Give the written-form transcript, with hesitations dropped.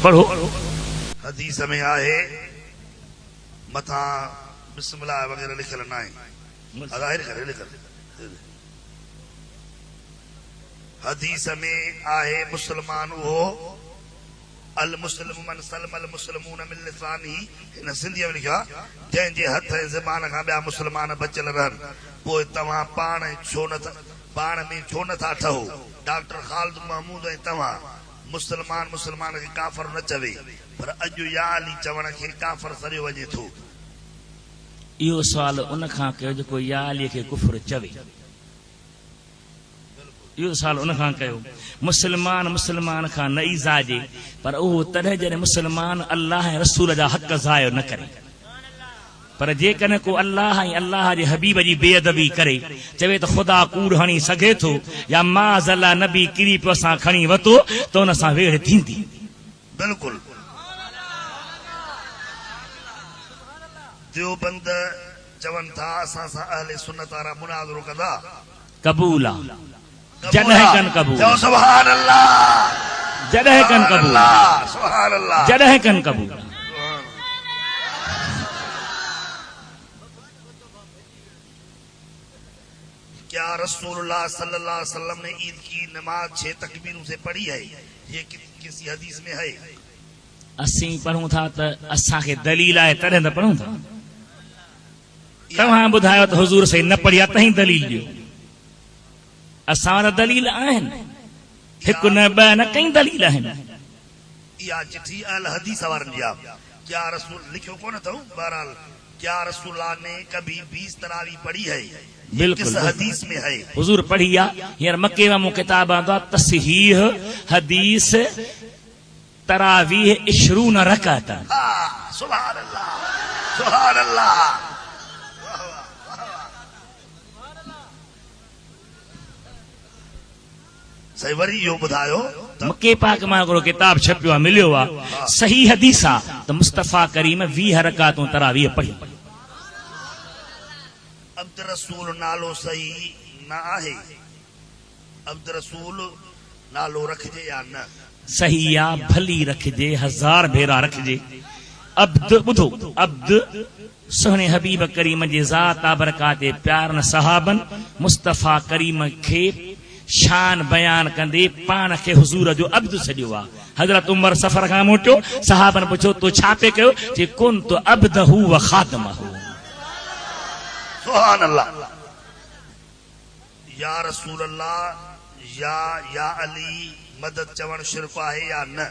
पढ़ो। हदीस में आहे मथा बिस्मिल्लाह वगैरह लिखल ना है। हदीस में आहे मुसलमान वो अल मुस्लिम मन सलम अल मुस्लिमून मिन लिसानी। इन सिंधी में लिखा जंहिंजे हथ ज़बान खां ॿिया मुसलमान बचियल रहनि पोइ तव्हां पाण में छो नथा ठहो। डॉक्टर ख़ालिद महमूद ऐं तव्हां मुसलमान खे काफ़र न चवे, पर अॼु या अली चवण खे काफ़र सरियो वञे थो। इहो सवाल उन खां कयो जेको या अली खे कुफर चवे। इहो सवाल उन खां कयो मुसलमान खां न ईज़ाजे, पर उहो तॾहिं जॾहिं मुसलमान अल्लाह ऐं रसूल जा हक़ ज़ायो न करे। पर जेकॾहिं को अल्लाह ऐं अल्लाह जे हबीब जी बेअदबी करे चवे त ख़ुदा कूड़ हणी सघे थो या माज़ अल्लाह नबी किरी पियो असां खणी वरितो त उन सां वेड़ थींदी। बिल्कुलु देवबंद चवनि था असां सां अहले सुन्नत वारा मुनाज़रो कंदा क़बूल आहे। जॾहिं कनि कबूल, सुभान अल्लाह, जॾहिं कनि कबूल, सुभान अल्लाह, जॾहिं कनि कबूल। क्या रसूलुल्लाह सल्लल्लाहु अलैहि वसल्लम ने ईद की नमाज 6 तकबीरों से पढ़ी है? ये किसी हदीस में है? असीं पढ़ूं था त असांखे दलील आहे तॾहिं त पढ़ूं था। तव्हां ॿुधायो त हुज़ूर सही न पढ़ी आहे तव्हां दलील ॾियो। असां वटि दलील आहिनि, हिकु न ॿ न कई दलील आहिनि। इहा चिठी अल हदीस वारनि जी आहे। क्या रसूल लिखियो कोन अथऊं? बहरहाल क्या रसूलुल्लाह ने कभी 20 तरावी पढ़ी है? बिल्कुल हदीस में है हुजूर पढ़ी आहे। हींअर मके में किताब आंदो आहे तस्हीह हदीस तरावीह 20 रकात। सुभान अल्लाह, सुभान अल्लाह। सही वरी इहो ॿुधायो मके पाक मां हिकिड़ो किताब छपियो आहे मिलियो आहे सही हदीस आहे त मुस्तफ़ा करीम 20 रकातूं तरावीह पढ़ी। अब्द रसूल नालो सही न आहे? अब्द रसूल नालो रखजे या न? सही आहे, भली रखजे, 1000 भेरा रखजे। अब्द ॿुधो, अब्द सोहने हबीब करीम जे ज़ात बरकात प्यारन सहाबन मुस्तफ़ा करीम खे शान बयान कंदे पान खे हुजूर जो अब्द सॼो आहे। हज़रत उमर सफ़र खां मोटियो, सहाबन पुछो तो छा पे कयो? जे कुन तो अब्दहू व खादमहू। सुभान अल्लाह। या रसूल अल्लाह या अली मदद चवण शिरक आहे या न?